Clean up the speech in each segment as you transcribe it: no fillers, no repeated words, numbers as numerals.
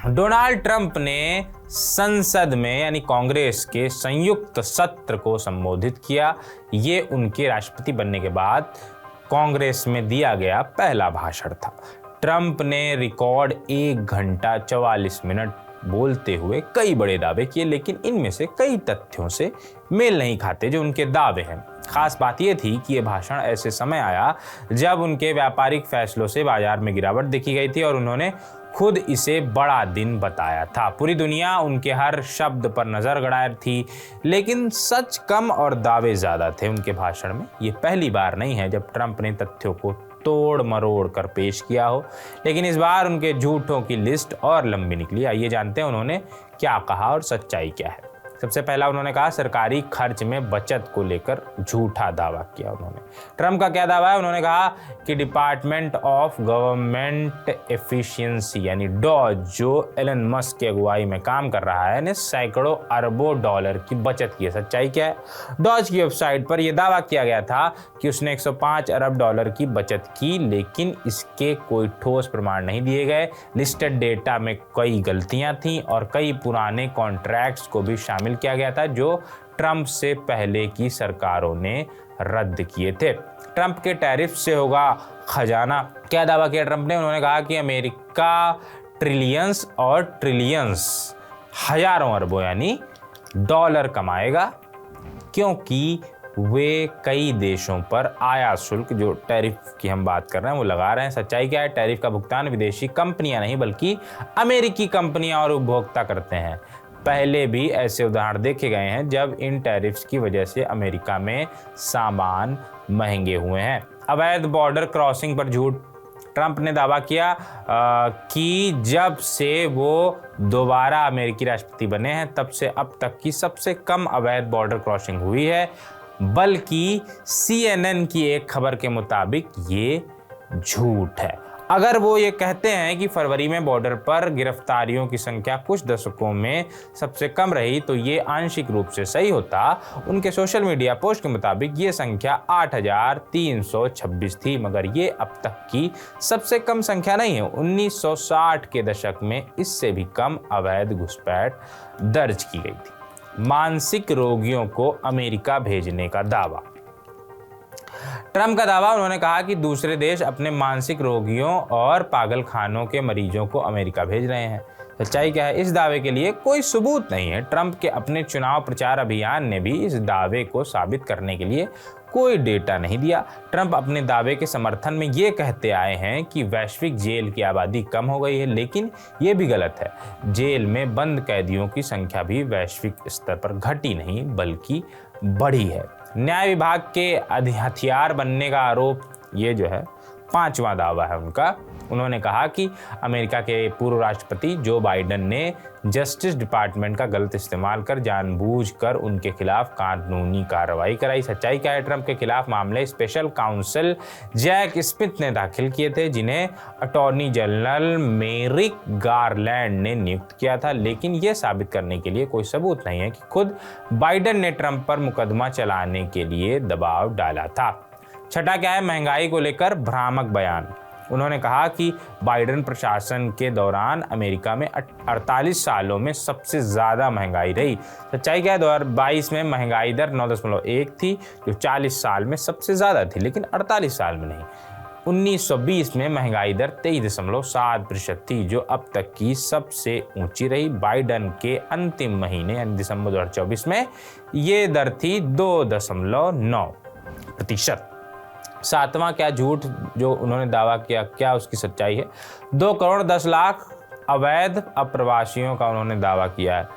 Donald Trump ने संसद में यानी कांग्रेस के संयुक्त सत्र को संबोधित किया। ये उनके राष्ट्रपति बनने के बाद कांग्रेस में दिया गया पहला भाषण था। ट्रंप ने रिकॉर्ड 1 घंटा 44 मिनट बोलते हुए कई बड़े दावे किए, लेकिन इनमें से कई तथ्यों से मेल नहीं खाते जो उनके दावे हैं। खास बात यह थी कि यह भाषण ऐसे समय आया जब उनके व्यापारिक फैसलों से बाजार में गिरावट देखी गई थी और उन्होंने खुद इसे बड़ा दिन बताया था। पूरी दुनिया उनके हर शब्द पर नजर गड़ाए थी, लेकिन सच कम और दावे ज्यादा थे उनके भाषण में। ये पहली बार नहीं है जब ट्रंप ने तथ्यों को तोड़ मरोड़ कर पेश किया हो, लेकिन इस बार उनके झूठों की लिस्ट और लंबी निकली। आइए जानते हैं उन्होंने क्या कहा और सच्चाई क्या है। सबसे पहला उन्होंने कहा सरकारी खर्च में बचत को लेकर झूठा दावा किया उन्होंने। ट्रंप का क्या दावा है? उन्होंने कहा कि डिपार्टमेंट ऑफ गवर्नमेंट एफिशिएंसी यानी डॉज, जो एलन मस्क की अगुवाई में काम कर रहा है, ने सैकड़ों अरबों डॉलर की बचत की है। सच्चाई क्या है? डॉज की वेबसाइट पर यह दावा किया गया था कि उसने 105 अरब डॉलर की बचत की, लेकिन इसके कोई ठोस प्रमाण नहीं दिए गए। लिस्टेड डेटा में कई गलतियां थीं और कई पुराने कॉन्ट्रैक्ट्स को भी शामिल किया गया था जो ट्रंप से पहले की सरकारों ने रद्द किए थे। ट्रंप के टैरिफ से होगा खजाना। क्या दावा किया ट्रंप ने? उन्होंने कहा कि अमेरिका ट्रिलियंस और ट्रिलियंस हजारों अरबों यानी डॉलर कमाएगा, क्योंकि वे कई देशों पर आयात शुल्क, जो टैरिफ की हम बात कर रहे हैं, वो लगा रहे हैं। सच्चाई क्या है? टैरिफ का भुगतान विदेशी कंपनियां नहीं बल्कि अमेरिकी कंपनियां और उपभोक्ता करते हैं। पहले भी ऐसे उदाहरण देखे गए हैं जब इन टैरिफ्स की वजह से अमेरिका में सामान महंगे हुए हैं। अवैध बॉर्डर क्रॉसिंग पर झूठ। ट्रंप ने दावा किया कि जब से वो दोबारा अमेरिकी राष्ट्रपति बने हैं तब से अब तक की सबसे कम अवैध बॉर्डर क्रॉसिंग हुई है, बल्कि CNN की एक खबर के मुताबिक ये झूठ है। अगर वो ये कहते हैं कि फरवरी में बॉर्डर पर गिरफ्तारियों की संख्या कुछ दशकों में सबसे कम रही, तो ये आंशिक रूप से सही होता। उनके सोशल मीडिया पोस्ट के मुताबिक ये संख्या 8,326 थी, मगर ये अब तक की सबसे कम संख्या नहीं है। 1960 के दशक में इससे भी कम अवैध घुसपैठ दर्ज की गई थी। मानसिक रोगियों को अमेरिका भेजने का दावा। ट्रंप का दावा, उन्होंने कहा कि दूसरे देश अपने मानसिक रोगियों और पागलखानों के मरीजों को अमेरिका भेज रहे हैं। सच्चाई क्या है? इस दावे के लिए कोई सबूत नहीं है। ट्रंप के अपने चुनाव प्रचार अभियान ने भी इस दावे को साबित करने के लिए कोई डेटा नहीं दिया। ट्रंप अपने दावे के समर्थन में ये कहते आए हैं कि वैश्विक जेल की आबादी कम हो गई है, लेकिन ये भी गलत है। जेल में बंद कैदियों की संख्या भी वैश्विक स्तर पर घटी नहीं बल्कि बढ़ी है। न्याय विभाग के हथियार बनने का आरोप, ये जो है 5वां दावा है उनका। उन्होंने कहा कि अमेरिका के पूर्व राष्ट्रपति जो बाइडेन ने जस्टिस डिपार्टमेंट का गलत इस्तेमाल कर जानबूझकर उनके खिलाफ कानूनी कार्रवाई कराई। सच्चाई क्या है? ट्रंप के खिलाफ मामले स्पेशल काउंसिल जैक स्मिथ ने दाखिल किए थे, जिन्हें अटॉर्नी जनरल मेरिक गारलैंड ने नियुक्त किया था, लेकिन यह साबित करने के लिए कोई सबूत नहीं है कि खुद बाइडेन ने ट्रंप पर मुकदमा चलाने के लिए दबाव डाला था। छठा क्या है? महंगाई को लेकर भ्रामक बयान। उन्होंने कहा कि बाइडेन प्रशासन के दौरान अमेरिका में 48 सालों में सबसे ज़्यादा महंगाई रही। सच्चाई क्या है? 2022 में महंगाई दर 9.1 थी, जो 40 साल में सबसे ज़्यादा थी, लेकिन 48 साल में नहीं। 1920 में महंगाई दर 23.7% थी, जो अब तक की सबसे ऊंची रही। बाइडेन के अंतिम महीने यानी दिसंबर 2024 में ये दर थी 2.9%। 7वां क्या झूठ जो उन्होंने दावा किया, क्या उसकी सच्चाई है? 2 करोड़ 10 लाख अवैध अप्रवासियों का उन्होंने दावा किया है।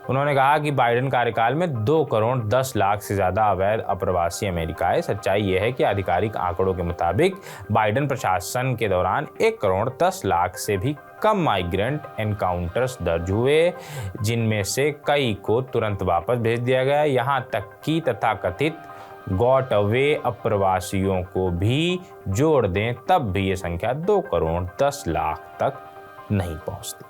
उन्होंने कहा कि बाइडेन कार्यकाल में 2 करोड़ 10 लाख से ज़्यादा अवैध अप्रवासी अमेरिका आए। सच्चाई यह है कि आधिकारिक आंकड़ों के मुताबिक बाइडेन प्रशासन के दौरान 1 करोड़ 10 लाख से भी कम माइग्रेंट एनकाउंटर्स दर्ज हुए, जिनमें से कई को तुरंत वापस भेज दिया गया। यहाँ तक कि तथाकथित गॉट अवे अप्रवासियों को भी जोड़ दें तब भी ये संख्या 2 करोड़ 10 लाख तक नहीं पहुंचती।